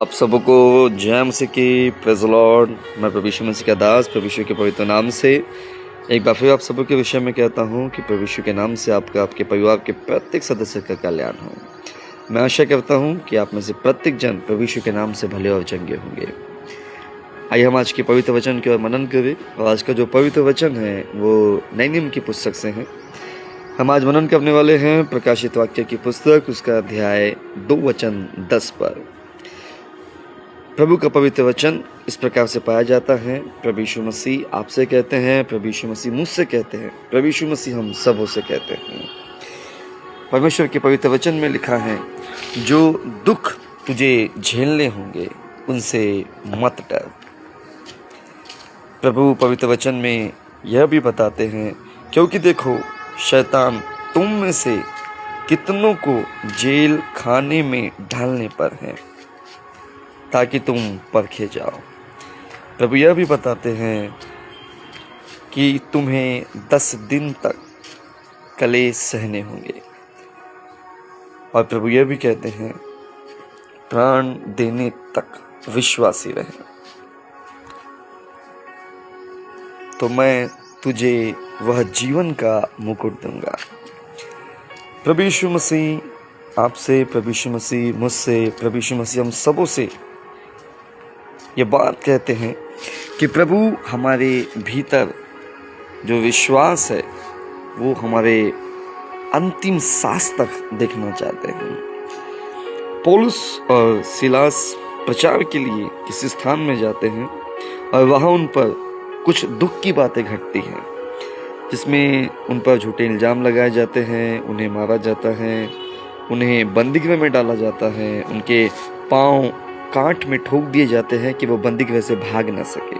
आप सबको जय मसीह की, प्रेज़ द लॉर्ड। मैं प्रभु यीशु मसीह का दास प्रभु यीशु के पवित्र नाम से एक बार फिर आप सबों के विषय में कहता हूं कि प्रभु यीशु के नाम से आपका, आपके परिवार के प्रत्येक सदस्य का कल्याण हो। मैं आशा करता हूं कि आप में से प्रत्येक जन प्रभु यीशु के नाम से भले और चंगे होंगे। आइए हम आज के पवित्र वचन की ओर मनन करें। और आज का जो पवित्र वचन है वो नए नियम की पुस्तक से है। हम आज मनन करने वाले हैं प्रकाशित वाक्य की पुस्तक, उसका अध्याय 2 वचन 10 पर। प्रभु का पवित्र वचन इस प्रकार से पाया जाता है। प्रभु यीशु मसीह आपसे कहते हैं, प्रभु यीशु मसीह मुझसे कहते हैं, प्रभु यीशु मसीह हम सबों से कहते हैं। परमेश्वर के पवित्र वचन में लिखा है, जो दुख तुझे झेलने होंगे उनसे मत डर। प्रभु पवित्र वचन में यह भी बताते हैं, क्योंकि देखो शैतान तुम में से कितनों को जेल खाने में डालने पर है, ताकि तुम परखे जाओ। प्रभु यह भी बताते हैं कि तुम्हें 10 दिन तक कलेश सहने होंगे। और प्रभु यह भी कहते हैं, प्राण देने तक विश्वासी रहे, तो मैं तुझे वह जीवन का मुकुट दूंगा। प्रभु यीशु मसीह आपसे, प्रभु यीशु मसीह मुझसे, प्रभु यीशु मसीह हम सबों से ये बात कहते हैं कि प्रभु हमारे भीतर जो विश्वास है वो हमारे अंतिम सांस तक देखना चाहते हैं। पौलुस और सिलास प्रचार के लिए किसी स्थान में जाते हैं और वहाँ उन पर कुछ दुख की बातें घटती हैं, जिसमें उन पर झूठे इल्ज़ाम लगाए जाते हैं, उन्हें मारा जाता है, उन्हें बंदीगृह में डाला जाता है, उनके पाँव कांट में ठोक दिए जाते हैं कि वो बंदीगृह से भाग न सके।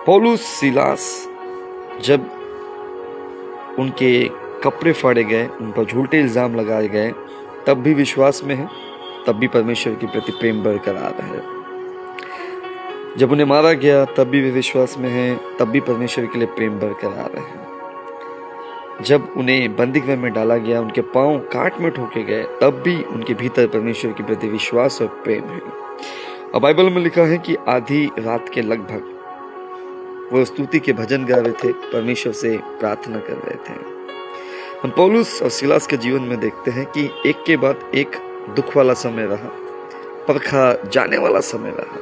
पौलुस सिलास जब उनके कपड़े फाड़े गए, उन पर झूठे इल्जाम लगाए गए, तब भी विश्वास में है, तब भी परमेश्वर के प्रति प्रेम बरकरार है। जब उन्हें मारा गया तब भी वे विश्वास में हैं, तब भी परमेश्वर के लिए प्रेम बरकरार है। जब उन्हें बंदीगृह में डाला गया, उनके पांव काट में ठोके गए, तब भी उनके भीतर परमेश्वर के प्रति विश्वास और प्रेम है। और बाइबल में लिखा है कि आधी रात के लगभग वो स्तुति के भजन गा रहे थे, परमेश्वर से प्रार्थना कर रहे थे। हम पौलुस और सिलास के जीवन में देखते हैं कि एक के बाद एक दुख वाला समय रहा, परखा जाने वाला समय रहा,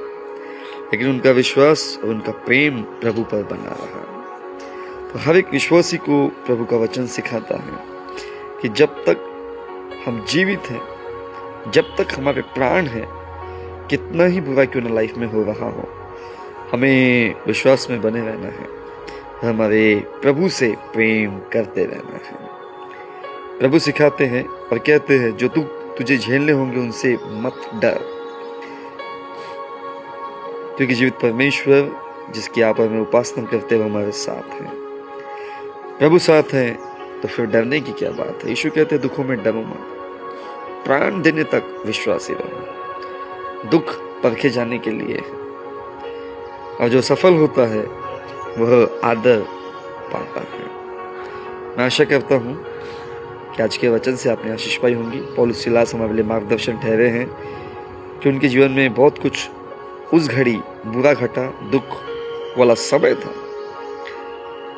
लेकिन उनका विश्वास और उनका प्रेम प्रभु पर बना रहा। तो हर एक विश्वासी को प्रभु का वचन सिखाता है कि जब तक हम जीवित हैं, जब तक हमारे प्राण हैं, कितना ही बुरा क्यों न लाइफ में हो रहा हो, हमें विश्वास में बने रहना है, हमारे प्रभु से प्रेम करते रहना है। प्रभु सिखाते हैं और कहते हैं, जो तुझे झेलने होंगे उनसे मत डर, क्योंकि जीवित परमेश्वर जिसकी आप हमें उपासना करते हुए हमारे साथ हैं। प्रभु साथ है तो फिर डरने की क्या बात है। यीशु कहते हैं, दुखों में डरो मत, प्राण देने तक विश्वासी रहो। दुख परखे जाने के लिए है, और जो सफल होता है वह आदर पाता है। मैं आशा करता हूँ कि आज के वचन से आपने आशीष पाई होंगी। पौलुस सिलास हमारे लिए मार्गदर्शन ठहरे हैं कि उनके जीवन में बहुत कुछ उस घड़ी बुरा घटा, दुख वाला समय था,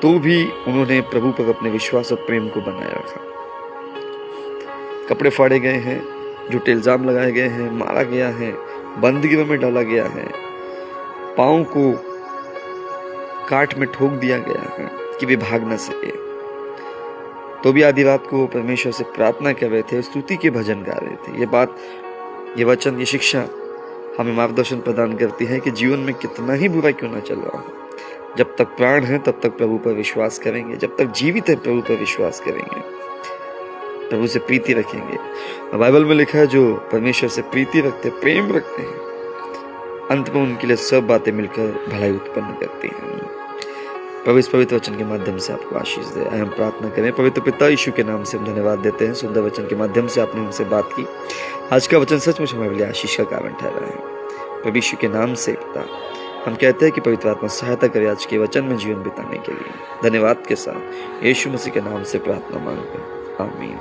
तो भी उन्होंने प्रभु पर अपने विश्वास और प्रेम को बनाए रखा। कपड़े फाड़े गए हैं, झूठे इल्जाम लगाए गए हैं, मारा गया है, बंदीगृह में डाला गया है, पाँव को काट में ठोक दिया गया है कि वे भाग न सके, तो भी आधी रात को परमेश्वर से प्रार्थना कर रहे थे, स्तुति के भजन गा रहे थे। ये बात, ये वचन, ये शिक्षा हमें मार्गदर्शन प्रदान करती है कि जीवन में कितना ही बुरा क्यों ना चल रहा हो, जब तक प्राण है तब तक प्रभु पर विश्वास करेंगे, जब तक जीवित है प्रभु पर विश्वास करेंगे, प्रभु से प्रीति रखेंगे। और बाइबल में लिखा है, जो परमेश्वर से प्रीति रखते, प्रेम रखते हैं, अंत में उनके लिए सब बातें मिलकर भलाई उत्पन्न करती हैं। प्रभु इस पवित्र वचन के माध्यम से आपको आशीष दे। हम प्रार्थना करें। पवित्र पिता यीशु के नाम से हम धन्यवाद देते हैं, सुंदर वचन के माध्यम से आपने हमसे बात की। आज का वचन सचमुच हमारे लिए आशीष का कारण ठहरा है। प्रभु यीशु के नाम से पिता हम कहते हैं कि पवित्र आत्मा सहायता करे आज के वचन में जीवन बिताने के लिए। धन्यवाद के साथ यीशु मसीह के नाम से प्रार्थना मांगते हैं, आमीन।